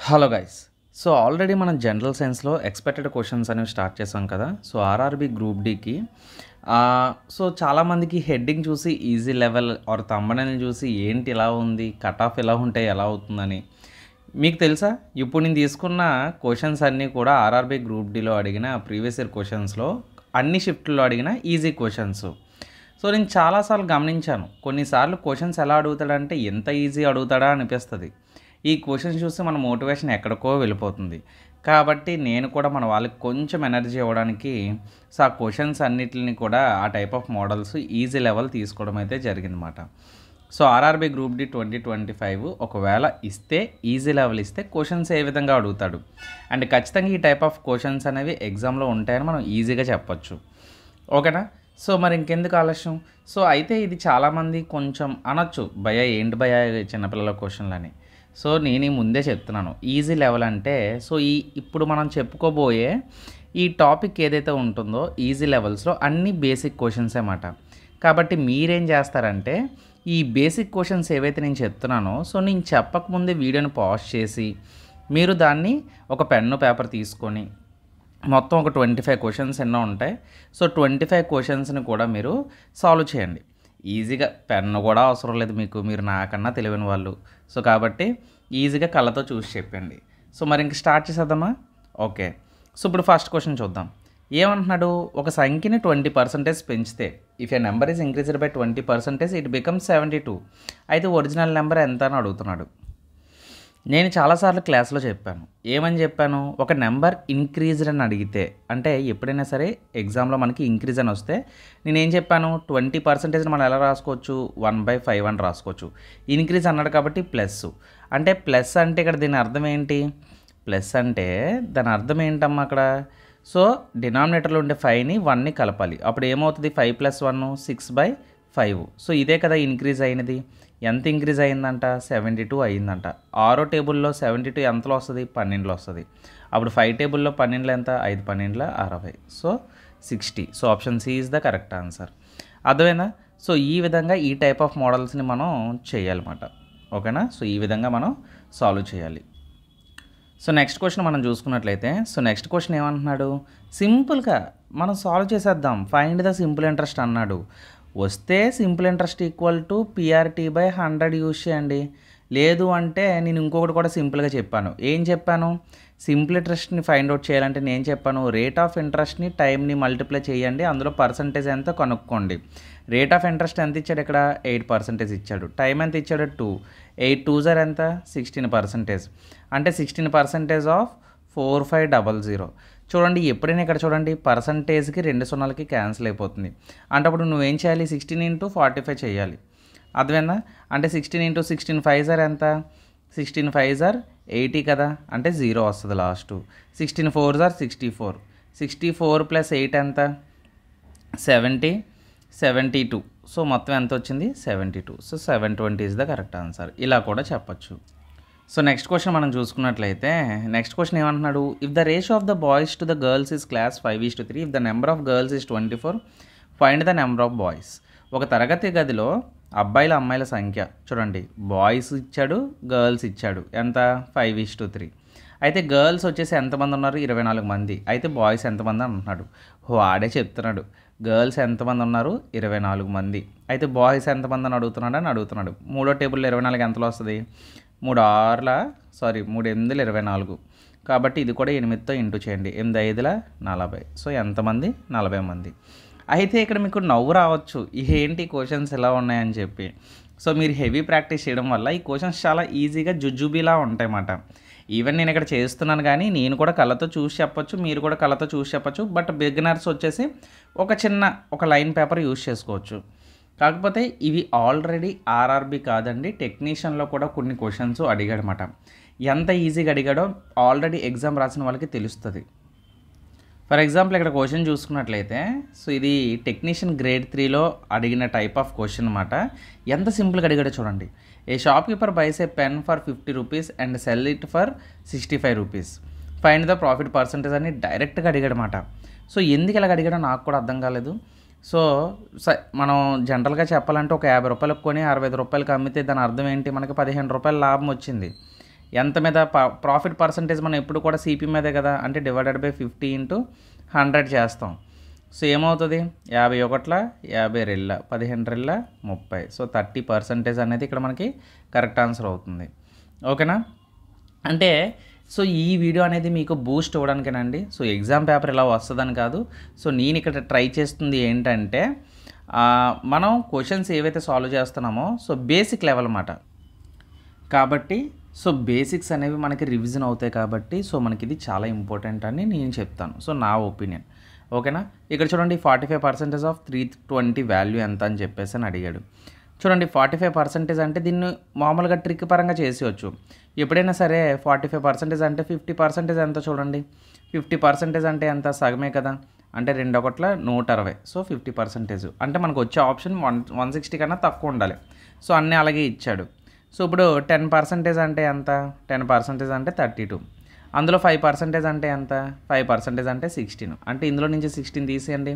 Hello guys. So already మనం general సైన్స్లో expected questions అనేవి స్టార్ట్ చేసాం కదా. సో ఆర్ఆర్బి గ్రూప్ డికి సో చాలామందికి హెడ్డింగ్ చూసి ఈజీ లెవెల్ ఆర్ థంబ్నెయిల్ చూసి ఏంటి ఇలా ఉంది, కట్ ఆఫ్ ఎలా ఉంటే ఎలా అవుతుందని మీకు తెలుసా? ఇప్పుడు నేను తీసుకున్న క్వశ్చన్స్ అన్నీ కూడా ఆర్ఆర్బి గ్రూప్ డిలో అడిగిన ప్రీవియస్ ఇయర్ క్వశ్చన్స్లో అన్ని షిఫ్ట్లో అడిగిన ఈజీ క్వశ్చన్స్. సో నేను చాలాసార్లు గమనించాను, కొన్నిసార్లు క్వశ్చన్స్ ఎలా అడుగుతాడంటే ఎంత ఈజీ అడుగుతాడా అనిపిస్తుంది. ఈ క్వశ్చన్స్ చూస్తే మన మోటివేషన్ ఎక్కడికో వెళ్ళిపోతుంది. కాబట్టి నేను కూడా మన వాళ్ళకి కొంచెం ఎనర్జీ ఇవ్వడానికి సో ఆ క్వశ్చన్స్ అన్నిటిని కూడా ఆ type of models easy level తీసుకోవడం అయితే జరిగిందన్నమాట. సో ఆర్ఆర్బి గ్రూప్ డి 2025 ఒకవేళ ఇస్తే ఈజీ లెవెల్ ఇస్తే క్వశ్చన్స్ ఏ విధంగా అడుగుతాడు అండ్ ఖచ్చితంగా ఈ టైప్ ఆఫ్ క్వశ్చన్స్ అనేవి ఎగ్జామ్లో ఉంటాయని మనం ఈజీగా చెప్పొచ్చు. ఓకేనా? సో మరి ఇంకెందుకు ఆలస్యం? సో అయితే ఇది చాలామంది కొంచెం అనొచ్చు, భయ ఏంటి భయ చిన్నపిల్లల క్వశ్చన్లని. సో నేను ముందే చెప్తున్నాను, ఈజీ లెవెల్ అంటే సో ఇప్పుడు మనం చెప్పుకోబోయే ఈ టాపిక్ ఏదైతే ఉంటుందో ఈజీ లెవెల్స్లో అన్ని బేసిక్ క్వశ్చన్స్ అన్నమాట. కాబట్టి మీరేం చేస్తారంటే ఈ బేసిక్ క్వశ్చన్స్ ఏవైతే నేను చెప్తున్నానో సో నేను చెప్పకముందే వీడియోని పాజ్ చేసి మీరు దాన్ని ఒక పెన్ను పేపర్ తీసుకొని మొత్తం ఒక 25 క్వశ్చన్స్ ఎన్నో ఉంటాయి. సో 25 క్వశ్చన్స్ని కూడా మీరు సాల్వ్ చేయండి ఈజీగా. పెన్ను కూడా అవసరం లేదు మీకు, మీరు నాకన్నా తెలివైన వాళ్ళు. సో కాబట్టి ఈజీగా కళ్ళతో చూసి చెప్పండి. సో మరి ఇంక స్టార్ట్ చేసేద్దామా? ఓకే. సో ఇప్పుడు ఫస్ట్ క్వశ్చన్ చూద్దాం. ఏమంటున్నాడు? ఒక సంఖ్యని 20% పెంచితే if A number is increased by 20% it becomes 72. అయితే ఒరిజినల్ నెంబర్ ఎంత అని అడుగుతున్నాడు. నేను చాలాసార్లు క్లాస్లో చెప్పాను, ఏమని చెప్పాను? ఒక నెంబర్ ఇంక్రీజ్డ్ అని అడిగితే అంటే ఎప్పుడైనా సరే ఎగ్జామ్లో మనకి ఇంక్రీజ్ అని వస్తే నేనేం చెప్పాను? 20% మనం ఎలా రాసుకోవచ్చు? 1/5 అని రాసుకోవచ్చు. ఇంక్రీజ్ అన్నాడు కాబట్టి ప్లస్. అంటే ప్లస్ అంటే ఇక్కడ దీని అర్థం ఏంటి? ప్లస్ అంటే దాని అర్థం ఏంటమ్మా అక్కడ? సో డినామినేటర్లో ఉండే 5ని 1ని కలపాలి. అప్పుడు ఏమవుతుంది? 5 + 1 6/5. సో ఇదే కదా ఇంక్రీజ్ అయినది. ఎంత ఇంక్రీజ్ అయిందంట? 72 అయిందంట. 6వ టేబుల్లో 72 ఎంతలో వస్తుంది? 12లో వస్తుంది. అప్పుడు 5 టేబుల్లో 12 ఎంత? 5 12 60. So 60. So option C is the correct answer. అర్థమైందా? సో ఈ విధంగా ఈ టైప్ ఆఫ్ మోడల్స్ని మనం చేయాలన్నమాట. ఓకేనా? సో ఈ విధంగా మనం సాల్వ్ చేయాలి. సో నెక్స్ట్ క్వశ్చన్ మనం చూసుకున్నట్లయితే సో నెక్స్ట్ క్వశ్చన్ ఏమంటున్నాడు? సింపుల్గా మనం సాల్వ్ చేసేద్దాం. ఫైండ్ ద సింపుల్ ఇంట్రెస్ట్ అన్నాడు. వస్తే simple interest equal to PRT/100 use చేయండి. లేదు అంటే నేను ఇంకొకటి కూడా సింపుల్గా చెప్పాను. ఏం చెప్పాను? సింపుల్ ఇంట్రెస్ట్ని ఫైండ్ అవుట్ చేయాలంటే నేను చెప్పాను రేట్ ఆఫ్ ఇంట్రెస్ట్ని టైంని మల్టిప్లై చేయండి, అందులో పర్సంటేజ్ ఎంత కనుక్కోండి. రేట్ ఆఫ్ ఇంట్రెస్ట్ ఎంత ఇచ్చాడు? ఇక్కడ 8% ఇచ్చాడు. టైం ఎంత ఇచ్చాడు? 2. 8 2s ఎంత? 16%. అంటే 16% ఆఫ్ 4500. చూడండి, ఎప్పుడైనా ఇక్కడ చూడండి పర్సంటేజ్కి 2 సున్నాలకి క్యాన్సిల్ అయిపోతుంది. అంటే అప్పుడు నువ్వేం చేయాలి? 16 × 45 చేయాలి. అర్థమైందా? అంటే 16 × 16 5s ఎంత? 16 5s 80 కదా, అంటే 0 వస్తుంది లాస్ట్. 16 4s 64. 64 + 8 ఎంత? 70. 72. సో మొత్తం ఎంత వచ్చింది? 72. So 720 is the correct answer. ఇలా కూడా చెప్పచ్చు. సో నెక్స్ట్ క్వశ్చన్ మనం చూసుకున్నట్లయితే నెక్స్ట్ క్వశ్చన్ ఏమంటున్నాడు? If the ratio of the boys to the girls is class 5:3, if the number of girls is 24, find the number of boys. ఒక తరగతి గదిలో అబ్బాయిల అమ్మాయిల సంఖ్య చూడండి, బాయ్స్ ఇచ్చాడు, గర్ల్స్ ఇచ్చాడు. ఎంత? 5:3. అయితే గర్ల్స్ వచ్చేసి ఎంతమంది ఉన్నారు? 24 మంది. అయితే బాయ్స్ ఎంతమంది అంటున్నాడు. వాడే చెప్తున్నాడు గర్ల్స్ ఎంతమంది ఉన్నారు? 24 మంది. అయితే బాయ్స్ ఎంతమంది అని అడుగుతున్నాడు. 3వ టేబుల్లో 24 ఎంతలో వస్తుంది? 3 8 24. కాబట్టి ఇది కూడా 8తో ఇంటూ చేయండి. 8 5 40. సో ఎంతమంది? 40 మంది. అయితే ఇక్కడ మీకు నవ్వు రావచ్చు, ఏంటి క్వశ్చన్స్ ఎలా ఉన్నాయని చెప్పి. సో మీరు హెవీ ప్రాక్టీస్ చేయడం వల్ల ఈ క్వశ్చన్స్ చాలా ఈజీగా జుజుబీలా ఉంటాయన్నమాట. ఈవెన్ నేను ఇక్కడ చేస్తున్నాను కానీ నేను కూడా కళ్ళతో చూసి చెప్పొచ్చు, మీరు కూడా కళ్ళతో చూసి చెప్పొచ్చు. బట్ బిగినర్స్ వచ్చేసి ఒక లైన్ పేపర్ యూజ్ చేసుకోవచ్చు. కాకపోతే ఇవి ఆల్రెడీ ఆర్ఆర్బి కాదండి, టెక్నీషియన్లో కూడా కొన్ని క్వశ్చన్స్ అడిగాడనమాట. ఎంత ఈజీగా అడిగాడో ఆల్రెడీ ఎగ్జామ్ రాసిన వాళ్ళకి తెలుస్తుంది. ఫర్ ఎగ్జాంపుల్ ఇక్కడ క్వశ్చన్ చూసుకున్నట్లయితే సో ఇది టెక్నీషియన్ గ్రేడ్ 3లో అడిగిన టైప్ ఆఫ్ క్వశ్చన్ అనమాట. ఎంత సింపుల్గా అడిగాడో చూడండి. A shopkeeper buys a pen for 50 rupees and sell it for 65 rupees. Find the profit percentage అని డైరెక్ట్గా అడిగాడనమాట. సో ఎందుకు ఇలాగ అడిగాడో నాకు కూడా అర్థం కాలేదు. సో మనం జనరల్గా చెప్పాలంటే ఒక 50 రూపాయలకు కొని 65 రూపాయలకి అమ్మితే దాని అర్థం ఏంటి? మనకి 15 రూపాయల లాభం వచ్చింది. ఎంత మీద ప్రాఫిట్ పర్సంటేజ్ మనం ఎప్పుడు కూడా సిపి మీదే కదా, అంటే డివైడెడ్ బై 50 ఇంటూ 100 చేస్తాం. సో ఏమవుతుంది 51 52 15 30. సో 30% అనేది ఇక్కడ మనకి కరెక్ట్ ఆన్సర్ అవుతుంది. ఓకేనా. అంటే సో ఈ వీడియో అనేది మీకు బూస్ట్ ఇవ్వడానికేనండి. సో ఎగ్జామ్ పేపర్ ఇలా వస్తుందని కాదు. సో నేను ఇక్కడ ట్రై చేస్తుంది ఏంటంటే మనం క్వశ్చన్స్ ఏవైతే సాల్వ్ చేస్తున్నామో సో బేసిక్ లెవెల్ అన్నమాట. కాబట్టి సో బేసిక్స్ అనేవి మనకి రివిజన్ అవుతాయి కాబట్టి సో మనకి ఇది చాలా ఇంపార్టెంట్ అని నేను చెప్తాను. సో నా ఒపీనియన్. ఓకేనా. ఇక్కడ చూడండి 45% ఆఫ్ 320 వాల్యూ ఎంత అని చెప్పేసి అని అడిగాడు. చూడండి 45% అంటే దీన్ని మామూలుగా ట్రిక్ పరంగా చేసేయచ్చు. ఎప్పుడైనా సరే 45% అంటే 50% ఎంత చూడండి. 50% అంటే ఎంత, సగమే కదా, అంటే 2 1 120. సో 50% అంటే మనకు వచ్చే ఆప్షన్ 160 కన్నా తక్కువ ఉండాలి. సో అన్నీ అలాగే ఇచ్చాడు. సో ఇప్పుడు 10% అంటే ఎంత, 10% అంటే 32. అందులో 5% అంటే ఎంత, 5% అంటే 16. అంటే ఇందులో నుంచి 16 తీసేయండి.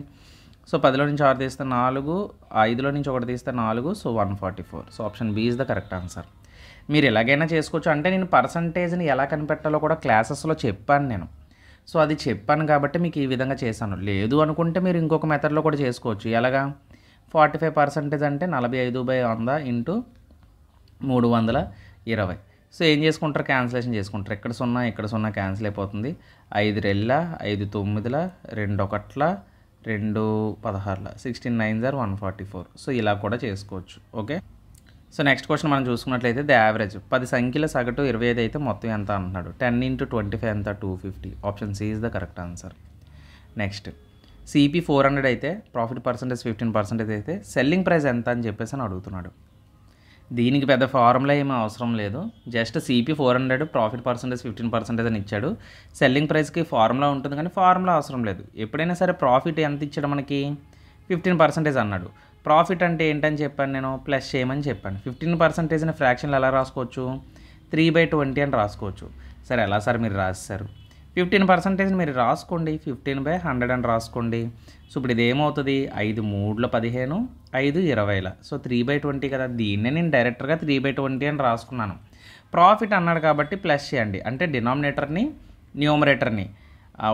సో 10లో నుంచి 6 తీస్తే 4, 5లో నుంచి 1 తీస్తే 4. So 144. So option B is the correct answer. మీరు ఎలాగైనా చేసుకోవచ్చు. అంటే నేను పర్సంటేజ్ని ఎలా కనిపెట్టాలో కూడా క్లాసెస్లో చెప్పాను నేను. సో అది చెప్పాను కాబట్టి మీకు ఈ విధంగా చేశాను. లేదు అనుకుంటే మీరు ఇంకొక మెథడ్లో కూడా చేసుకోవచ్చు. ఎలాగా 45% అంటే 45/100 ఇంటూ 320. సో ఏం చేసుకుంటారు, క్యాన్సిలేషన్ చేసుకుంటారు. ఇక్కడ 0 ఇక్కడ 0 క్యాన్సిల్ అయిపోతుంది. 5 2 5 9 2 1 2 16 16 9 144. సో ఇలా కూడా చేసుకోవచ్చు. ఓకే. సో నెక్స్ట్ క్వశ్చన్ మనం చూసుకున్నట్లయితే ద యావరేజ్ 10 సంఖ్యల సగటు 25 అయితే మొత్తం ఎంత అంటున్నాడు. 10 ఇంటూ 25 ఎంత, 250. Option C is the correct answer. Next CP 400 అయితే ప్రాఫిట్ పర్సంటేజ్ 15% అయితే సెల్లింగ్ ప్రైస్ ఎంత అని చెప్పేసి అని అడుగుతున్నాడు. దీనికి పెద్ద ఫార్ములా ఏమీ అవసరం లేదు. జస్ట్ సిపి 400 ప్రాఫిట్ పర్సంటేజ్ 15% అని ఇచ్చాడు. సెల్లింగ్ ప్రైస్కి ఫార్ములా ఉంటుంది కానీ ఫార్ములా అవసరం లేదు. ఎప్పుడైనా సరే ప్రాఫిట్ ఎంత ఇచ్చాడు మనకి, 15% అన్నాడు. ప్రాఫిట్ అంటే ఏంటని చెప్పాను నేను, ప్లస్ చేయమని చెప్పాను. 15%ని ఫ్రాక్షన్లు ఎలా రాసుకోవచ్చు, 3/20 అని రాసుకోవచ్చు. సరే ఎలా సార్ మీరు రాశారు, 15% మీరు రాసుకోండి, 15/100 అని రాసుకోండి. సో ఇప్పుడు ఇది ఏమవుతుంది, 5 3 15, 5 20. సో 3/20 కదా, దీన్నే నేను డైరెక్ట్గా 3/20 అని రాసుకున్నాను. ప్రాఫిట్ అన్నాడు కాబట్టి ప్లస్ చేయండి, అంటే డినామినేటర్ని న్యూమరేటర్ని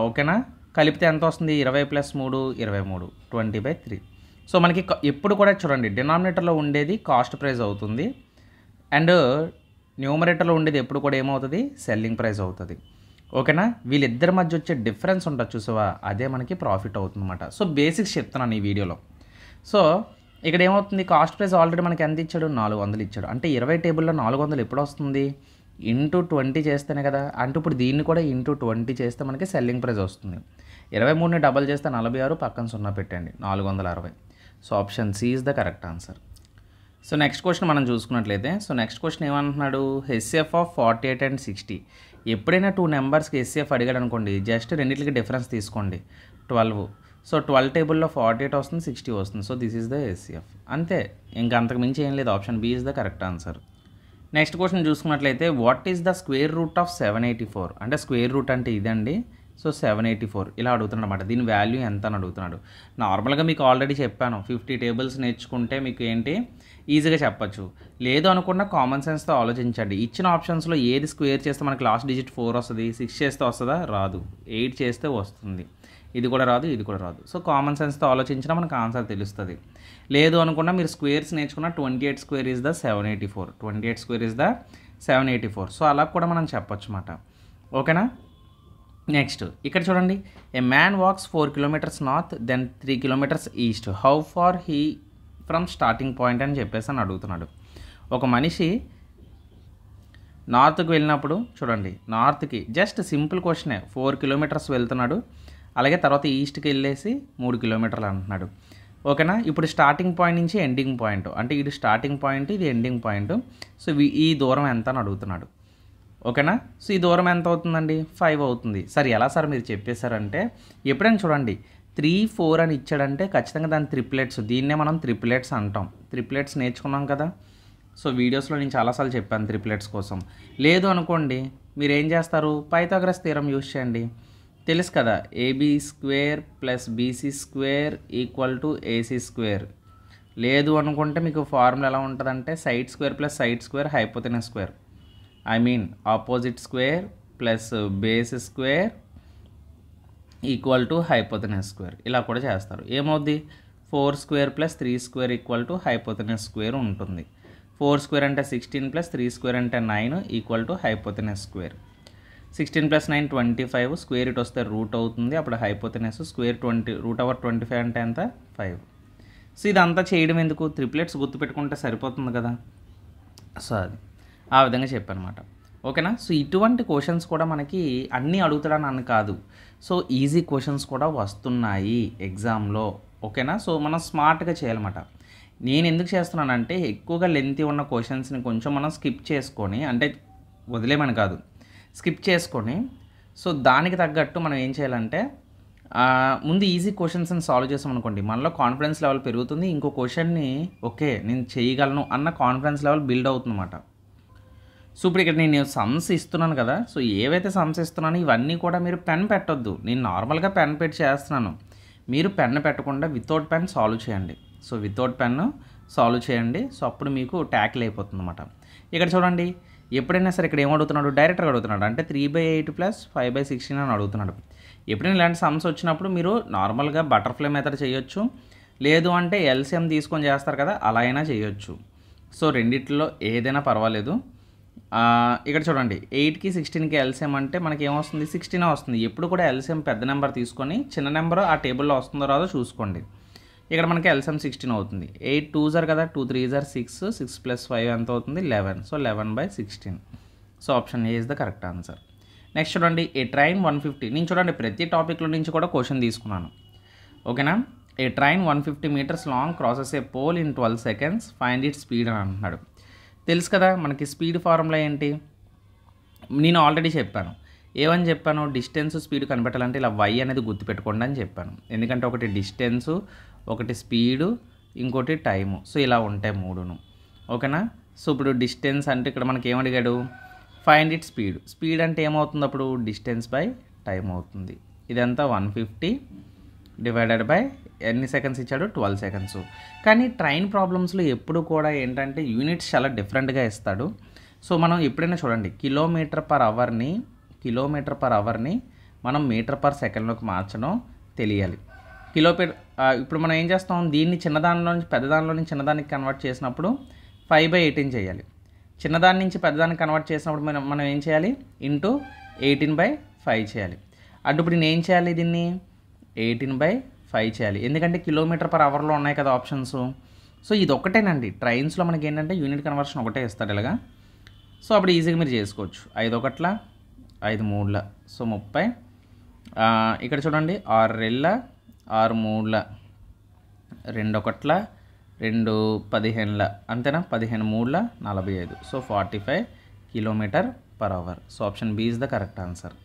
ఓకేనా కలిపితే ఎంత వస్తుంది, 20 + 3 23, 20/3. సో మనకి ఎప్పుడు కూడా చూడండి డినామినేటర్లో ఉండేది కాస్ట్ ప్రైస్ అవుతుంది అండ్ న్యూమరేటర్లో ఉండేది ఎప్పుడు కూడా ఏమవుతుంది, సెల్లింగ్ ప్రైస్ అవుతుంది. ఓకేనా. వీళ్ళిద్దరి మధ్య వచ్చే డిఫరెన్స్ ఉంటుంది చూసావా, అదే మనకి ప్రాఫిట్ అవుతుంది అన్నమాట. సో బేసిక్స్ చెప్తున్నాను ఈ వీడియోలో. సో ఇక్కడ ఏమవుతుంది, కాస్ట్ ప్రైస్ ఆల్రెడీ మనకి ఎంత ఇచ్చాడు, 400 ఇచ్చాడు. అంటే 20 టేబుల్లో 400 ఎప్పుడు వస్తుంది, ఇంటూ 20 చేస్తేనే కదా. అంటే ఇప్పుడు దీన్ని కూడా ఇంటూ 20 చేస్తే మనకి సెల్లింగ్ ప్రైస్ వస్తుంది. 23ని డబల్ చేస్తే 46, పక్కన 0 పెట్టండి, 460. So option C is the correct answer. So next question మనం చూసుకున్నట్లయితే, సో నెక్స్ట్ క్వశ్చన్ ఏమంటున్నాడు, హెచ్సిఎఫ్ ఆఫ్ 48 and 60. ఎప్పుడైనా 2 నెంబర్స్కి హెచ్సిఎఫ్ అడిగాడు అనుకోండి, జస్ట్ రెండింటికి డిఫరెన్స్ తీసుకోండి, 12. సో 12 టేబుల్లో 48 వస్తుంది, 60 వస్తుంది. So this is the HCF. అంతే, ఇంకా అంతకు మించి ఏం లేదు. Option B is the correct answer. Next question చూసుకున్నట్లయితే, what is the square root of 784. అంటే స్క్వేర్ రూట్ అంటే ఇదండి. సో 784 ఇలా అడుగుతున్నాడు అనమాట. దీని వాల్యూ ఎంత అని అడుగుతున్నాడు. నార్మల్గా మీకు ఆల్రెడీ చెప్పాను, 50 టేబుల్స్ నేర్చుకుంటే మీకు ఏంటి ఈజీగా చెప్పచ్చు. లేదు అనుకున్న కామన్ సెన్స్తో ఆలోచించండి. ఇచ్చిన ఆప్షన్స్లో ఏది స్క్వేర్ చేస్తే మనకి లాస్ట్ డిజిట్ 4 వస్తుంది, 6 చేస్తే వస్తుందా, రాదు, 8 చేస్తే వస్తుంది, ఇది కూడా రాదు, ఇది కూడా రాదు. సో కామన్ సెన్స్తో ఆలోచించినా మనకు ఆన్సర్ తెలుస్తుంది. లేదు అనుకున్నా మీరు స్క్వేర్స్ నేర్చుకున్న 28 square is the 784, 28 square is the 784. So అలా కూడా మనం చెప్పొచ్చు అన్నమాట. ఓకేనా. నెక్స్ట్ ఇక్కడ చూడండి, a man walks 4 kilometers north then 3 kilometers east, how far he from starting point అని చెప్పేసి అని అడుగుతున్నాడు. ఒక మనిషి నార్త్కి వెళ్ళినప్పుడు చూడండి, నార్త్కి జస్ట్ సింపుల్ క్వశ్చనే, 4 kilometers వెళ్తున్నాడు. అలాగే తర్వాత ఈస్ట్కి వెళ్ళేసి 3 kilometers అంటున్నాడు. ఓకేనా. ఇప్పుడు స్టార్టింగ్ పాయింట్ నుంచి ఎండింగ్ పాయింట్, అంటే ఇది స్టార్టింగ్ పాయింట్, ఇది ఎండింగ్ పాయింట్. సో ఈ దూరం ఎంత అని అడుగుతున్నాడు. ఓకేనా. సో ఈ దూరం ఎంత అవుతుందండి, 5 అవుతుంది. సరే ఎలా సార్ మీరు చెప్పేశారంటే, ఎప్పుడైనా చూడండి 3 4 అని ఇచ్చాడంటే ఖచ్చితంగా దాని ట్రిప్లెట్స్, దీన్నే మనం ట్రిప్లెట్స్ అంటాం. ట్రిప్లెట్స్ నేర్చుకున్నాం కదా. సో వీడియోస్లో నేను చాలాసార్లు చెప్పాను ట్రిప్లెట్స్ కోసం. లేదు అనుకోండి మీరు ఏం చేస్తారు, పైథాగరస్ థీరం యూజ్ చేయండి. తెలుసు కదా, AB square plus BC square equal to AC square. లేదు అనుకుంటే మీకు ఫార్ములా ఎలా ఉంటుందంటే side square plus side square hypotenuse square. I mean opposite square plus base square equal to hypotenuse square ఇలా కూడా చేస్తారు. ఏమవుద్ది 4 square plus 3 square equal to hypotenuse square ఉంటుంది. 4 స్క్వేర్ అంటే 16 ప్లస్ 3 స్క్వేర్ అంటే 9 equal to hypotenuse square. 16 plus 9 25, square it వస్తే route అవుతుంది, అప్పుడు హైపోటెనస్ స్క్వేర్ 20 రూట్ ఓవర్ 25 అంటే ఎంత 5. సో ఇదంతా చేయడం ఎందుకు, ట్రిప్లెట్స్ గుర్తుపెట్టుకుంటే సరిపోతుంది కదా. సో అది ఆ విధంగా చెప్పనమాట. ఓకేనా. సో ఇటువంటి క్వశ్చన్స్ కూడా మనకి అన్నీ అడుగుతాడని కాదు, సో ఈజీ క్వశ్చన్స్ కూడా వస్తున్నాయి ఎగ్జామ్లో. ఓకేనా. సో మనం స్మార్ట్గా చేయాలన్నమాట. నేను ఎందుకు చేస్తున్నానంటే ఎక్కువగా లెంతీ ఉన్న క్వశ్చన్స్ని కొంచెం మనం స్కిప్ చేసుకొని, అంటే వదిలేమని కాదు, స్కిప్ చేసుకొని, సో దానికి తగ్గట్టు మనం ఏం చేయాలంటే ముందు ఈజీ క్వశ్చన్స్ని సాల్వ్ చేసామనుకోండి, మనలో కాన్ఫిడెన్స్ లెవెల్ పెరుగుతుంది. ఇంకో క్వశ్చన్ని ఓకే నేను చేయగలను అన్న కాన్ఫిడెన్స్ లెవెల్ బిల్డ్ అవుతుందన్నమాట. సో ఇప్పుడు ఇక్కడ నేను సమ్స్ ఇస్తున్నాను కదా, సో ఏవైతే సమ్స్ ఇస్తున్నానో ఇవన్నీ కూడా మీరు పెన్ పెట్టొద్దు. నేను నార్మల్గా పెన్ పెట్టి చేస్తున్నాను, మీరు పెన్ పెట్టకుండా వితౌట్ పెన్ సాల్వ్ చేయండి. సో వితౌట్ పెన్ సాల్వ్ చేయండి. సో అప్పుడు మీకు ట్యాకిల్ అయిపోతుంది అనమాట. ఇక్కడ చూడండి, ఎప్పుడైనా సరే ఇక్కడ ఏమడుగుతున్నాడు, డైరెక్ట్గా అడుగుతున్నాడు, అంటే 3/8 ప్లస్ 5/16 అని అడుగుతున్నాడు. ఎప్పుడైనా ఇలాంటి సమ్స్ వచ్చినప్పుడు మీరు నార్మల్గా బటర్ఫ్లై మెథడ్ చేయొచ్చు, లేదు అంటే ఎల్సిఎం తీసుకొని చేస్తారు కదా, అలా అయినా చేయొచ్చు. సో రెండిట్లో ఏదైనా పర్వాలేదు. ఇక్కడ చూడండి, 8కి 16కి ఎల్సిఎం అంటే మనకి ఏమొస్తుంది, 16 వస్తుంది. ఎప్పుడు కూడా ఎల్సిఎం పెద్ద నెంబర్ తీసుకొని చిన్న నెంబర్ ఆ టేబుల్లో వస్తుందో రాదో చూసుకోండి. ఇక్కడ మనకి ఎల్సిఎం 16 అవుతుంది. 8 2s కదా, 2 3s 6, 6 ప్లస్ 5 ఎంత అవుతుంది 11. So 11/16. So option A is the correct answer. Next చూడండి, ఏ ట్రైన్ 150. నేను చూడండి ప్రతి టాపిక్లో నుంచి కూడా క్వశ్చన్ తీసుకున్నాను. ఓకేనా. A train 150 metres long crosses a pole in 12 seconds, find it speed అని అంటున్నాడు. తెలుసు కదా మనకి స్పీడ్ ఫార్ములా ఏంటి, నేను ఆల్రెడీ చెప్పాను. ఏమని చెప్పాను, డిస్టెన్స్ స్పీడ్ కనిపెట్టాలంటే ఇలా y అనేది గుర్తుపెట్టుకోండి అని చెప్పాను. ఎందుకంటే ఒకటి డిస్టెన్సు, ఒకటి స్పీడు, ఇంకోటి టైము. సో ఇలా ఉంటాయి మూడును. ఓకేనా. సో ఇప్పుడు డిస్టెన్స్ అంటే ఇక్కడ మనకి ఏమడిగాడు, ఫైండ్ ఇట్ స్పీడ్. స్పీడ్ అంటే ఏమవుతుంది అప్పుడు, డిస్టెన్స్ బై టైం అవుతుంది. ఇదంతా 150 డివైడెడ్ బై ఎన్ని సెకండ్స్ ఇచ్చాడు, 12 సెకండ్స్. కానీ ట్రైన్ ప్రాబ్లమ్స్లో ఎప్పుడు కూడా ఏంటంటే యూనిట్స్ చాలా డిఫరెంట్గా ఇస్తాడు. సో మనం ఎప్పుడైనా చూడండి, కిలోమీటర్ పర్ అవర్ని మనం మీటర్ పర్ సెకండ్లోకి మార్చడం తెలియాలి. ఇప్పుడు మనం ఏం చేస్తాం, దీన్ని చిన్నదానిలో నుంచి పెద్దదానిలో నుంచి చిన్నదానికి కన్వర్ట్ చేసినప్పుడు 5/18 చేయాలి. చిన్నదాని నుంచి పెద్దదానికి కన్వర్ట్ చేసినప్పుడు మనం ఏం చేయాలి, ఇంటూ 18/5 చేయాలి. అటు ఇప్పుడు నేను ఏం చేయాలి, దీన్ని 18/5 చేయాలి. ఎందుకంటే కిలోమీటర్ పర్ అవర్లో ఉన్నాయి కదా ఆప్షన్స్. సో ఇది ఒకటేనండి, ట్రైన్స్లో మనకి ఏంటంటే యూనిట్ కన్వర్షన్ ఒకటే ఇస్తాడు ఇలాగా. సో అప్పుడు ఈజీగా మీరు చేసుకోవచ్చు. 5 1 5 3 సో 30. ఇక్కడ చూడండి 6 2 6 3 2 1 2 15 అంతేనా, 15 3 45. So 45 kilometer per hour. So option B is the correct answer.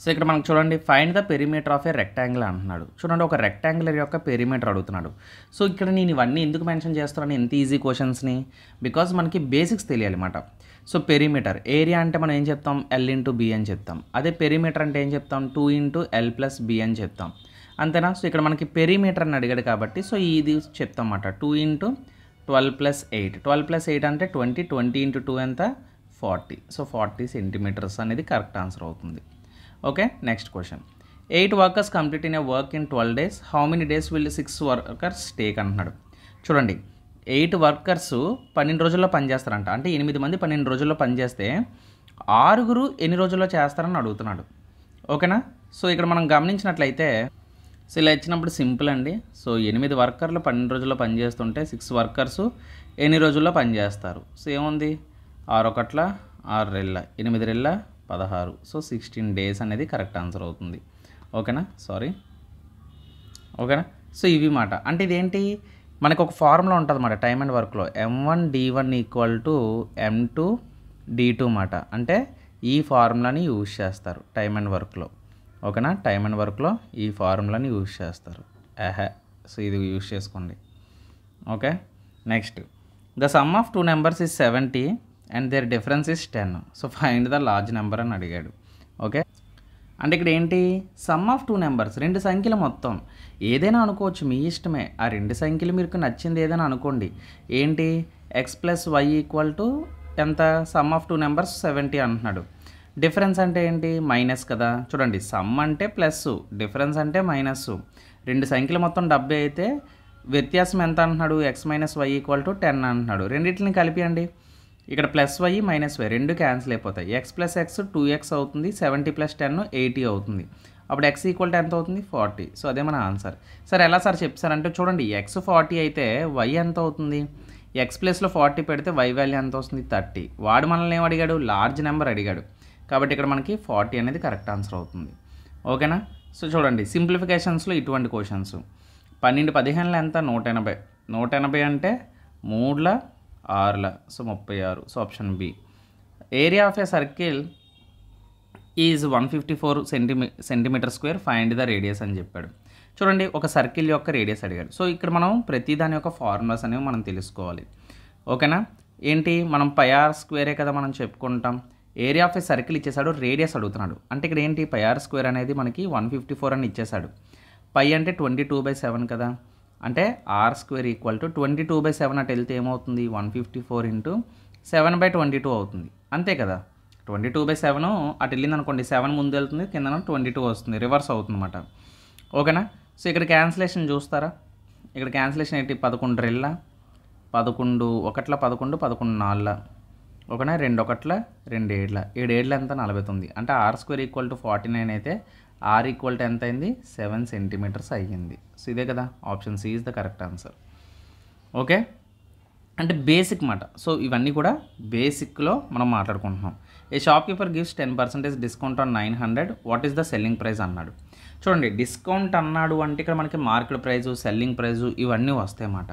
So ఇక్కడ మనకు చూడండి, find the perimeter of a rectangle అంటున్నాడు. చూడండి ఒక రెక్టాంగులర్ యొక్క పెరిమీటర్ అడుగుతున్నాడు. సో ఇక్కడ నేను ఇవన్నీ ఎందుకు మెన్షన్ చేస్తున్నాను ఎంత ఈజీ క్వశ్చన్స్ని, బికాజ్ మనకి బేసిక్స్ తెలియాలి అన్నమాట. సో పెరిమీటర్, ఏరియా అంటే మనం ఏం చెప్తాం, L × B అని చెప్తాం. అదే పెరిమీటర్ అంటే ఏం చెప్తాం, 2 × L + B అని చెప్తాం. అంతేనా. సో ఇక్కడ మనకి పెరిమీటర్ అని అడిగాడు కాబట్టి సో ఇది చెప్తాం అన్నమాట, 2 × 12 + 8. 12 + 8 అంటే 20. 20 × 2 ఎంత 40. సో 40 సెంటీమీటర్స్ అనేది కరెక్ట్ ఆన్సర్ అవుతుంది. Okay. Next question, 8 workers complete in a work in 12 days. How many days will 6 workers take అంటున్నాడు. చూడండి 8 వర్కర్స్ 12 రోజుల్లో పనిచేస్తారంట. అంటే 8 మంది 12 రోజుల్లో పనిచేస్తే 6 ఎన్ని రోజుల్లో చేస్తారని అడుగుతున్నాడు. ఓకేనా. సో ఇక్కడ మనం గమనించినట్లయితే సో ఇలా ఇచ్చినప్పుడు సింపుల్ అండి. సో 8 వర్కర్లు 12 రోజుల్లో పనిచేస్తుంటే 6 వర్కర్స్ ఎన్ని రోజుల్లో పనిచేస్తారు. సో ఏముంది, 6 1 6 2 8 2 16. సో 16 days అనేది కరెక్ట్ ఆన్సర్ అవుతుంది. ఓకేనా. ఓకేనా. సో ఇవి మాట అంటే ఇదేంటి, మనకు ఒక ఫార్ములా ఉంటుంది అన్నమాట టైమ్ అండ్ వర్క్లో, M1D1 = M2D2 మాట. అంటే ఈ ఫార్ములాని యూజ్ చేస్తారు టైమ్ అండ్ వర్క్లో. ఓకేనా. టైమ్ అండ్ వర్క్లో ఈ ఫార్ములాని యూజ్ చేస్తారు. సో ఇది యూజ్ చేసుకోండి. Okay. Next, the sum of 2 numbers is 70 and their difference is 10. So find the large number అని అడిగాడు. ఓకే. అంటే ఇక్కడ ఏంటి, సమ్ ఆఫ్ 2 numbers, 2 సంఖ్యలు మొత్తం ఏదైనా అనుకోవచ్చు, మీ ఇష్టమే. ఆ 2 సంఖ్యలు మీకు నచ్చింది ఏదైనా అనుకోండి. ఏంటి, x + y = ఎంత సమ్ ఆఫ్ 2 నెంబర్స్ 70 అంటున్నాడు. డిఫరెన్స్ అంటే ఏంటి? మైనస్ కదా. చూడండి సమ్ అంటే ప్లస్, డిఫరెన్స్ అంటే మైనస్. రెండు సంఖ్యలు మొత్తం 70 అయితే వ్యత్యాసం ఎంత అంటున్నాడు? X minus Y equal to 10 అంటున్నాడు. రెండింటిని కలిపియండి. ఇక్కడ ప్లస్ వై మైనస్ వై రెండు క్యాన్సిల్ అయిపోతాయి. ఎక్స్ ప్లస్ ఎక్స్ 2x అవుతుంది, 70 ప్లస్ 10 80 అవుతుంది. అప్పుడు ఎక్స్ ఈక్వల్ టు ఎంత అవుతుంది? 40. సో అదే మన ఆన్సర్. సార్ ఎలా సార్ చెప్తారంటే చూడండి ఎక్స్ 40 అయితే వై ఎంత అవుతుంది? ఎక్స్ ప్లస్లో 40 పెడితే వై వాల్యూ ఎంత వస్తుంది? 30. వాడు మనల్ని ఏం అడిగాడు? లార్జ్ నెంబర్ అడిగాడు. కాబట్టి ఇక్కడ మనకి 40 అనేది కరెక్ట్ ఆన్సర్ అవుతుంది. ఓకేనా? సో చూడండి సింప్లిఫికేషన్స్లో ఇటువంటి క్వశ్చన్స్. 12 15 ఎంత? 180. 180 అంటే 3 6 so 36. So option B. Area of a circle is 154 centimeter square, find the radius అని చెప్పాడు. చూడండి ఒక సర్కిల్ యొక్క రేడియస్ అడిగాడు. సో ఇక్కడ మనం ప్రతి దాని యొక్క ఫార్ములాస్ అనేవి మనం తెలుసుకోవాలి. ఓకేనా? ఏంటి మనం పై ఆర్ స్క్వేరే కదా మనం చెప్పుకుంటాం. ఏరియా ఆఫ్ ఏ సర్కిల్ ఇచ్చేసాడు, రేడియస్ అడుగుతున్నాడు. అంటే ఇక్కడ ఏంటి పై ఆర్ స్క్వేర్ అనేది మనకి 154 అని ఇచ్చేసాడు. పై అంటే 22/7 కదా. అంటే ఆర్ స్క్వేర్ ఈక్వల్ టు 22/7 అటు వెళ్తే ఏమవుతుంది? 154 ఇంటూ 7/22 అవుతుంది. అంతే కదా. 22/7 అటు వెళ్ళింది అనుకోండి, 7 ముందు వెళ్తుంది, కింద 22 వస్తుంది, రివర్స్ అవుతుంది అన్నమాట. ఓకేనా? సో ఇక్కడ క్యాన్సిలేషన్ చూస్తారా? ఇక్కడ క్యాన్సిలేషన్ ఏంటి? 11 2 11 1 11 11 4. ఓకేనా? 2 1 2 7 7 7 ఎంత? 49. అంటే ఆర్ స్క్వేర్ ఈక్వల్ టు 49 అయితే ఆర్ ఈక్వల్ టు ఎంత అయింది? 7 సెంటీమీటర్స్ అయ్యింది. సో ఇదే కదా option C is the correct answer. Okay, అంటే బేసిక్ మాట. సో ఇవన్నీ కూడా బేసిక్లో మనం మాట్లాడుకుంటున్నాం. A shopkeeper gives 10% discount on 900, what is the selling price అన్నాడు. చూడండి డిస్కౌంట్ అన్నాడు అంటే ఇక్కడ మనకి మార్కెట్ ప్రైజు, సెల్లింగ్ ప్రైజు ఇవన్నీ వస్తాయి అన్నమాట.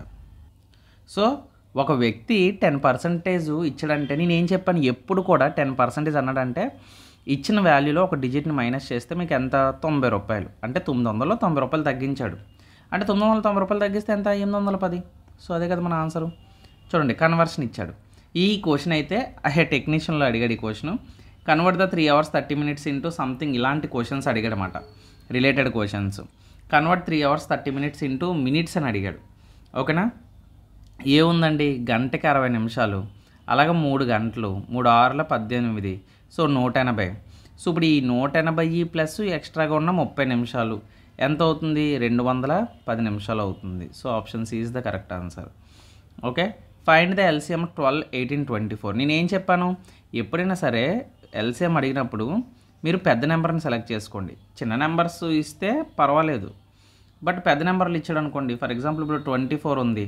సో ఒక వ్యక్తి 10% ఇచ్చాడంటే నేను ఏం చెప్పాను? ఎప్పుడు కూడా 10% అన్నాడంటే ఇచ్చిన వాల్యూలో ఒక డిజిట్ని మైనస్ చేస్తే మీకు ఎంత? 90 రూపాయలు. అంటే 990 రూపాయలు తగ్గించాడు. అంటే 990 రూపాయలు తగ్గిస్తే ఎంత? 810. సో అదే కదా మన ఆన్సరు. చూడండి కన్వర్షన్ ఇచ్చాడు. ఈ క్వశ్చన్ అయితే టెక్నీషియన్లో అడిగాడు. ఈ question convert the 3 hours 30 minutes into something ఇలాంటి క్వశ్చన్స్ అడిగాడు అన్నమాట. Related questions. Convert 3 hours 30 minutes into minutes అని అడిగాడు. ఓకేనా? ఏముందండి, గంటకి 60 నిమిషాలు, అలాగే 3 గంటలు, 3 6 18, సో 180. సో ఇప్పుడు ఈ 180 ప్లస్ ఎక్స్ట్రాగా ఉన్న 30 నిమిషాలు ఎంత అవుతుంది? 210 నిమిషాలు అవుతుంది. So option C is the correct answer. Okay, find the LCM 12 18 24. నేనేం చెప్పాను? ఎప్పుడైనా సరే ఎల్సిఎం అడిగినప్పుడు మీరు పెద్ద నెంబర్ని సెలెక్ట్ చేసుకోండి. చిన్న నెంబర్స్ ఇస్తే పర్వాలేదు, బట్ పెద్ద నెంబర్లు ఇచ్చాడు అనుకోండి. ఫర్ ఎగ్జాంపుల్ ఇప్పుడు 24 ఉంది.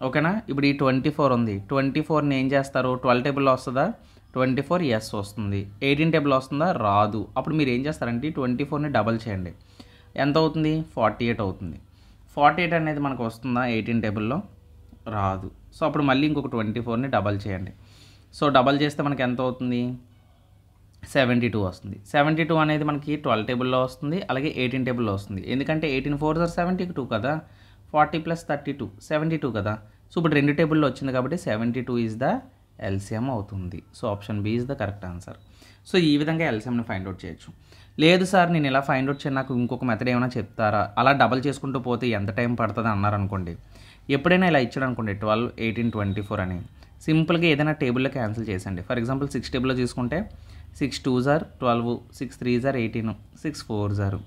ఓకేనా? ఇప్పుడు ఈ 24 ఉంది. 24ని ఏం చేస్తారు? 12 టేబుల్లో వస్తుందా? 24 ఎస్ వస్తుంది. 18 టేబుల్ వస్తుందా? రాదు. అప్పుడు మీరు ఏం చేస్తారంటే 24ని డబల్ చేయండి. ఎంత అవుతుంది? 48 అవుతుంది. 48 అనేది మనకు వస్తుందా 18 టేబుల్లో? రాదు. సో అప్పుడు మళ్ళీ ఇంకొక 24ని డబల్ చేయండి. సో డబల్ చేస్తే మనకి ఎంత అవుతుంది? 72 వస్తుంది. 72 అనేది మనకి 12 టేబుల్లో వస్తుంది, అలాగే 18 టేబుల్లో వస్తుంది. ఎందుకంటే 18 4 72 కదా. 40 + 32 72 కదా. సో ఇప్పుడు 2 టేబుల్లో వచ్చింది కాబట్టి 72 ఈజ్ ద ఎల్సిఎం అవుతుంది. So option B is the correct answer. So ఈ విధంగా ఎల్సిఎంని ఫైండ్ అవుట్ చేయొచ్చు. లేదు సార్ నేను ఇలా ఫైండ్ అవుట్ చేయను, నాకు ఇంకొక మెథడ్ ఏమైనా చెప్తారా? అలా డబల్ చేసుకుంటూ పోతే ఎంత టైం పడుతుంది అన్నారనుకోండి. ఎప్పుడైనా ఇలా ఇచ్చాడు అనుకోండి 12 18 24 అని సింపుల్గా ఏదైనా టేబుల్లో క్యాన్సిల్ చేసండి. ఫర్ ఎగ్జాంపుల్ 6 టేబుల్లో తీసుకుంటే 6 2s are 12, 6 3s are 18, 6 4s are.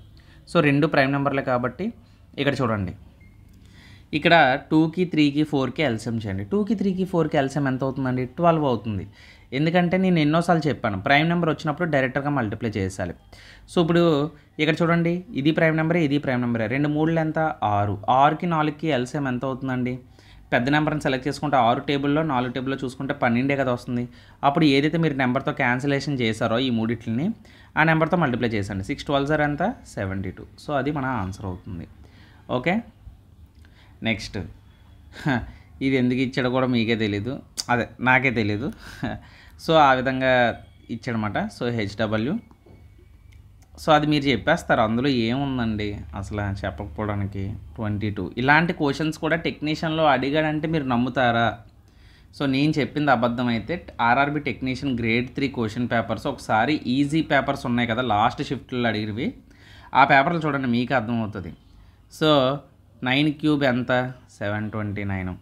So 2 prime నెంబర్లే కాబట్టి ఇక్కడ చూడండి, ఇక్కడ 2కి 3కి 4కి ఎల్సిఎం చేయండి. 2కి 3కి 4కి ఎల్సిఎం ఎంత అవుతుందండి? 12 అవుతుంది. ఎందుకంటే నేను ఎన్నోసార్లు చెప్పాను ప్రైమ్ నెంబర్ వచ్చినప్పుడు డైరెక్ట్గా మల్టిప్లై చేయాలి. సో ఇప్పుడు ఇక్కడ చూడండి, ఇది ప్రైమ్ నెంబరే, ఇది ప్రైమ్ నెంబరే. 2 3లు ఎంత? 6. 6కి 4కి ఎల్సిఎం ఎంత అవుతుందండి? పెద్ద నెంబర్ని సెలెక్ట్ చేసుకుంటే 6 టేబుల్లో 4 టేబుల్లో చూసుకుంటే 12 కదా వస్తుంది. అప్పుడు ఏదైతే మీరు నెంబర్తో క్యాన్సిలేషన్ చేశారో ఈ మూడిట్లని ఆ నెంబర్తో మల్టిప్లై చేసండి. 6 12s are ఎంత? 72. సో అది మన ఆన్సర్ అవుతుంది. ఓకే, నెక్స్ట్ ఇది ఎందుకు ఇచ్చాడో కూడా మీకే తెలీదు, అదే నాకే తెలీదు. సో ఆ విధంగా ఇచ్చాడనమాట. సో హెచ్డబ్ల్యూ, సో అది మీరు చెప్పేస్తారు, అందులో ఏముందండి అసలు చెప్పకపోవడానికి. 22 ఇలాంటి క్వశ్చన్స్ కూడా టెక్నీషియన్లో అడిగాడంటే మీరు నమ్ముతారా? సో నేను చెప్పింది అబద్ధం అయితే RRB technician grade 3 question papers ఒకసారి ఈజీ పేపర్స్ ఉన్నాయి కదా లాస్ట్ షిఫ్ట్లో అడిగినవి, ఆ పేపర్లు చూడండి మీకు అర్థమవుతుంది. సో 9 క్యూబ్ ఎంత? 729.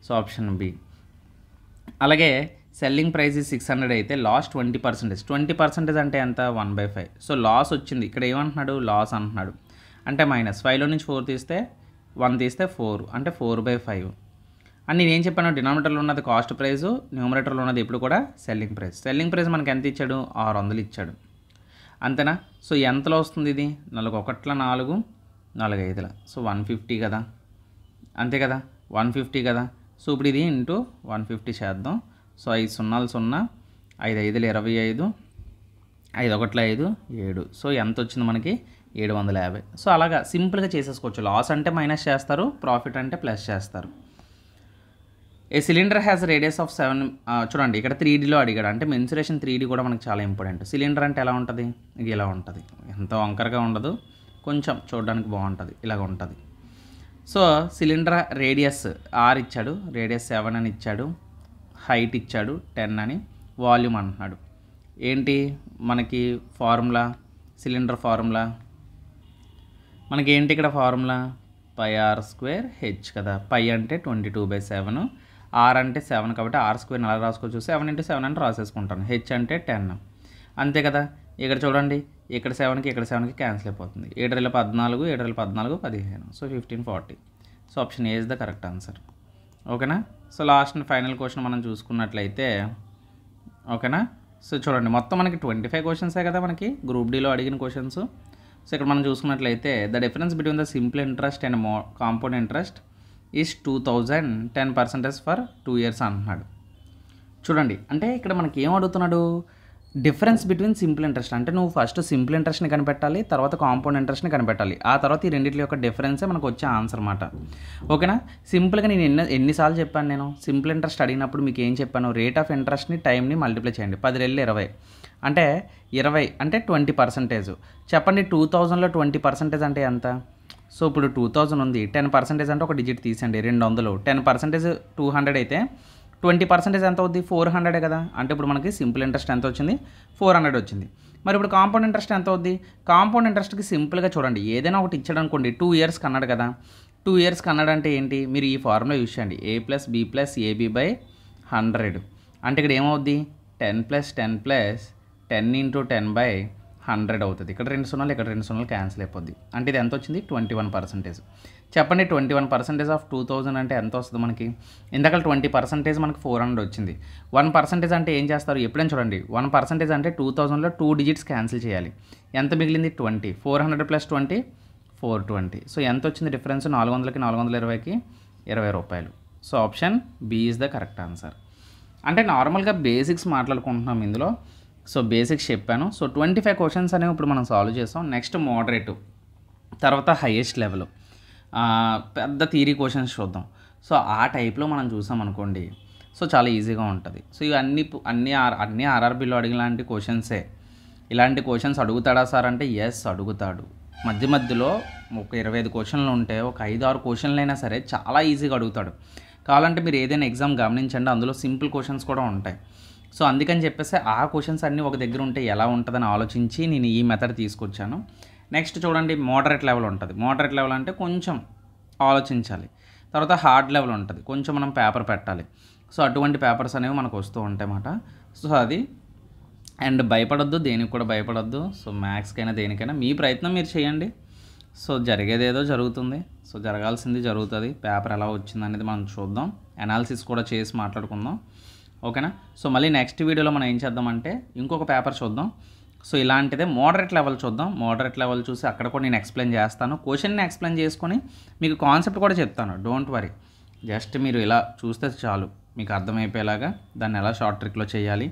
So option B. అలాగే సెల్లింగ్ ప్రైస్ 600 అయితే లాస్ 20%. 20% అంటే ఎంత? 1/5. సో లాస్ వచ్చింది. ఇక్కడ ఏమంటున్నాడు? లాస్ అంటున్నాడు. అంటే -5లో నుంచి 4 తీస్తే 1 తీస్తే 4 అంటే 4/5. అని నేనేం చెప్పాను? డినామినేటర్లో ఉన్నది కాస్ట్ ప్రైజు, న్యూమరేటర్లో ఉన్నది ఎప్పుడు కూడా సెల్లింగ్ ప్రైస్. సెల్లింగ్ ప్రైస్ మనకి ఎంత ఇచ్చాడు? 600 ఇచ్చాడు. అంతేనా? సో ఎంతలో వస్తుంది ఇది? 4 1 4 4 5. సో 150 కదా, అంతే కదా, 150 కదా. సో ఇప్పుడు ఇది ఇంటూ 150 చేద్దాం. సో 5 0 0, 5 5 25, 5 1 5 7. సో ఎంత వచ్చింది మనకి? 750. సో అలాగా సింపుల్గా చేసేసుకోవచ్చు. లాస్ అంటే మైనస్ చేస్తారు, ప్రాఫిట్ అంటే ప్లస్ చేస్తారు. ఏ సిలిండర్ హ్యాస్ రేడియస్ ఆఫ్ 7. చూడండి ఇక్కడ 3Dలో అడిగాడు. అంటే మెన్సురేషన్ 3D కూడా మనకు చాలా ఇంపార్టెంట్. సిలిండర్ అంటే ఎలా ఉంటుంది? ఇది ఇలా ఉంటుంది. ఎంతో వంకరగా ఉండదు, కొంచెం చూడడానికి బాగుంటుంది, ఇలాగ ఉంటుంది. సో సిలిండర్ రేడియస్ R ఇచ్చాడు, రేడియస్ 7 అని ఇచ్చాడు, హైట్ ఇచ్చాడు 10 అని, వాల్యూమ్ అంటున్నాడు. ఏంటి మనకి ఫార్ములా? సిలిండర్ ఫార్ములా మనకి ఏంటి ఇక్కడ ఫార్ములా? πr²h కదా. π అంటే 22/7, r అంటే 7 కాబట్టి r² అలా రాసుకోవచ్చు. 7 × 7 అని రాసేసుకుంటాను. h అంటే 10, అంతే కదా. ఇక్కడ చూడండి, ఇక్కడ 7కి ఇక్కడ 7కి క్యాన్సిల్ అయిపోతుంది. 7 × 14, 7 × 14 15. So 1540. So option A is the correct answer. ఓకేనా. So last and final question మనం చూసుకున్నట్లయితే, ఓకేనా. సో చూడండి మొత్తం మనకి 25 క్వశ్చన్సే కదా మనకి గ్రూప్ డీలో అడిగిన క్వశ్చన్స్. సో ఇక్కడ మనం చూసుకున్నట్లయితే the difference between the simple interest and compound interest is 2000, 10% for 2 years అంటున్నాడు. చూడండి అంటే ఇక్కడ మనకి ఏం అడుగుతున్నాడు? డిఫరెన్స్ బిట్వీన్ సింపుల్ ఇంట్రెస్ట్ అంటే నువ్వు ఫస్ట్ సింపుల్ ఇంట్రెస్ట్ని కనిపెట్టాలి, తర్వాత కాంపౌండ్ ఇంట్రెస్ట్ని కనిపెట్టాలి. ఆ తర్వాత ఈ రెండింటి యొక్క డిఫరెన్సే మనకు వచ్చే ఆన్సర్ అన్నమాట. ఓకేనా. సింపుల్గా నేను ఎన్నిసార్లు చెప్పాను? నేను సింపుల్ ఇంట్రెస్ట్ అడిగినప్పుడు మీకు ఏం చెప్పాను? రేట్ ఆఫ్ ఇంట్రెస్ట్ని టైంని మల్టిప్లై చేయండి. 10 × 20 అంటే 20 అంటే 20%. చెప్పండి 2000లో 20% అంటే ఎంత? సో ఇప్పుడు 2000 ఉంది, 10% అంటే ఒక డిజిట్ తీసండి, 200. 10% 200 అయితే 20% ఎంత అవుద్ది? 400 కదా. అంటే ఇప్పుడు మనకి సింపుల్ ఇంట్రెస్ట్ ఎంత వచ్చింది? 400 వచ్చింది. మరి ఇప్పుడు కాంపౌండ్ ఇంట్రెస్ట్ ఎంత అవుద్ది? కాంపౌండ్ ఇంట్రెస్ట్కి సింపుల్గా చూడండి, ఏదైనా ఒకటి ఇచ్చాడు అనుకోండి, 2 years కన్నాడు కదా. 2 years కన్నాడు అంటే ఏంటి? మీరు ఈ ఫార్ములా యూజ్ చేయండి, a + b + ab/100. అంటే ఇక్కడ ఏమవుద్ది? 10 + 10 + 10 × 10/100 అవుతుంది. ఇక్కడ 2 0, ఇక్కడ 2 0 క్యాన్సిల్ అయిపోద్ది. అంటే ఇది ఎంత వచ్చింది? 21%. చెప్పండి 21% ఆఫ్ 2000 అంటే ఎంత వస్తుంది మనకి? ఇందాక 20% మనకి 400 వచ్చింది. 1% అంటే ఏం చేస్తారు? ఎప్పుడైనా చూడండి, 1% అంటే 2000లో 2 digits క్యాన్సిల్ చేయాలి. ఎంత మిగిలింది? 20. 400 + 20 420. సో ఎంత వచ్చింది డిఫరెన్స్? 400కి 420కి 20 రూపాయలు. So option B is the correct answer. అంటే నార్మల్గా బేసిక్స్ మాట్లాడుకుంటున్నాం ఇందులో. సో బేసిక్స్ చెప్పాను. సో 25 క్వశ్చన్స్ అనేవి ఇప్పుడు మనం సాల్వ్ చేస్తాం. నెక్స్ట్ మోడరేటివ్, తర్వాత హైయెస్ట్ లెవెల్, పెద్ద థియరీ క్వశ్చన్స్ చూద్దాం. సో ఆ టైప్లో మనం చూసాం అనుకోండి, సో చాలా ఈజీగా ఉంటుంది. సో ఇవి అన్ని ఆర్ఆర్బీలో అడిగిలాంటి క్వశ్చన్సే. ఇలాంటి క్వశ్చన్స్ అడుగుతాడా సార్ అంటే ఎస్ అడుగుతాడు. మధ్యలో ఒక 25 క్వశ్చన్లు ఉంటే ఒక 5-6 క్వశ్చన్లు అయినా సరే చాలా ఈజీగా అడుగుతాడు. కావాలంటే మీరు ఏదైనా ఎగ్జామ్ గమనించండి, అందులో సింపుల్ క్వశ్చన్స్ కూడా ఉంటాయి. సో అందుకని చెప్పేసి ఆ క్వశ్చన్స్ అన్నీ ఒక దగ్గర ఉంటే ఎలా ఉంటుందని ఆలోచించి నేను ఈ మెథడ్ తీసుకొచ్చాను. నెక్స్ట్ చూడండి మోడరేట్ లెవెల్ ఉంటుంది. మోడరేట్ లెవెల్ అంటే కొంచెం ఆలోచించాలి. తర్వాత హార్డ్ లెవెల్ ఉంటుంది, కొంచెం మనం పేపర్ పెట్టాలి. సో అటువంటి పేపర్స్ అనేవి మనకు వస్తూ ఉంటాయి అన్నమాట. సో అది అండ్ భయపడొద్దు, దేనికి కూడా భయపడొద్దు. సో మ్యాథ్స్కైనా దేనికైనా మీ ప్రయత్నం మీరు చేయండి. సో జరిగేదేదో జరుగుతుంది, సో జరగాల్సింది జరుగుతుంది. పేపర్ ఎలా వచ్చింది అనేది మనం చూద్దాం, అనాలిసిస్ కూడా చేసి మాట్లాడుకుందాం. ఓకేనా. సో మళ్ళీ నెక్స్ట్ వీడియోలో మనం ఏం చేద్దామంటే ఇంకొక పేపర్ చూద్దాం. సో ఇలాంటిదే మోడరేట్ లెవెల్ చూద్దాం. మోడరేట్ లెవెల్ చూసి అక్కడ కూడా నేను ఎక్స్ప్లెయిన్ చేస్తాను. క్వశ్చన్ని ఎక్స్ప్లెయిన్ చేసుకొని మీకు కాన్సెప్ట్ కూడా చెప్తాను. డోంట్ వరీ, జస్ట్ మీరు ఇలా చూస్తే చాలు మీకు అర్థమైపోయేలాగా దాన్ని ఎలా షార్ట్ ట్రిక్లో చేయాలి,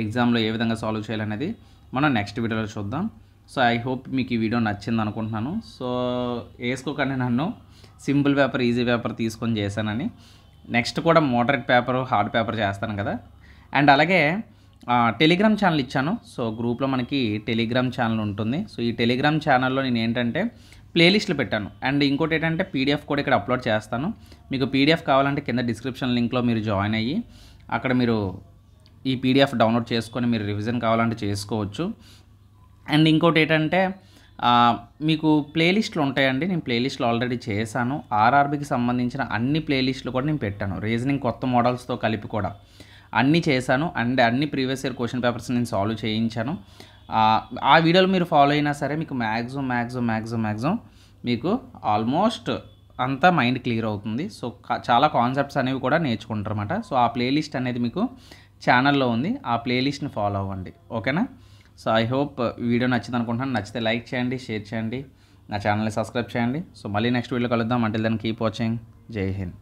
ఎగ్జామ్లో ఏ విధంగా సాల్వ్ చేయాలనేది మనం నెక్స్ట్ వీడియోలో చూద్దాం. సో ఐ హోప్ మీకు ఈ వీడియో నచ్చింది అనుకుంటున్నాను. సో వేసుకోకండి నన్ను సింపుల్ పేపర్ ఈజీ పేపర్ తీసుకొని చేశానని. నెక్స్ట్ కూడా మోడరేట్ పేపర్ హార్డ్ పేపర్ చేస్తాను కదా. అండ్ అలాగే టెలిగ్రామ్ ఛానల్ ఇచ్చాను. సో గ్రూప్లో మనకి టెలిగ్రామ్ ఛానల్ ఉంటుంది. సో ఈ టెలిగ్రామ్ ఛానల్లో నేను ఏంటంటే ప్లేలిస్టులు పెట్టాను. అండ్ ఇంకోటి ఏంటంటే పీడిఎఫ్ కూడా ఇక్కడ అప్లోడ్ చేస్తాను. మీకు పీడిఎఫ్ కావాలంటే కింద డిస్క్రిప్షన్ లింక్లో మీరు జాయిన్ అయ్యి అక్కడ మీరు ఈ పీడిఎఫ్ డౌన్లోడ్ చేసుకొని మీరు రివిజన్ కావాలంటే చేసుకోవచ్చు. అండ్ ఇంకోటి ఏంటంటే మీకు ప్లేలిస్టులు ఉంటాయండి. నేను ప్లేలిస్టులు ఆల్రెడీ చేశాను. ఆర్ఆర్బీకి సంబంధించిన అన్ని ప్లేలిస్టులు కూడా నేను పెట్టాను, రీజనింగ్ కొత్త మోడల్స్తో కలిపి కూడా. అన్నీ చేశాను అండ్ అన్ని ప్రీవియస్ ఇయర్ క్వశ్చన్ పేపర్స్ నేను సాల్వ్ చేయించాను. ఆ వీడియోలు మీరు ఫాలో అయినా సరే మీకు మ్యాక్సిమం మీకు ఆల్మోస్ట్ అంతా మైండ్ క్లియర్ అవుతుంది. సో చాలా కాన్సెప్ట్స్ అనేవి కూడా నేర్చుకుంటారన్నమాట. సో ఆ ప్లేలిస్ట్ అనేది మీకు ఛానల్లో ఉంది, ఆ ప్లేలిస్ట్ని ఫాలో అవ్వండి. ఓకేనా? సో ఐ హోప్ వీడియో నచ్చింది అనుకుంటున్నాను. నచ్చితే లైక్ చేయండి, షేర్ చేయండి, నా ఛానల్ని సబ్స్క్రైబ్ చేయండి. సో మళ్ళీ నెక్స్ట్ వీడియో కలుద్దాం. Until then keep watching. జై హింద్.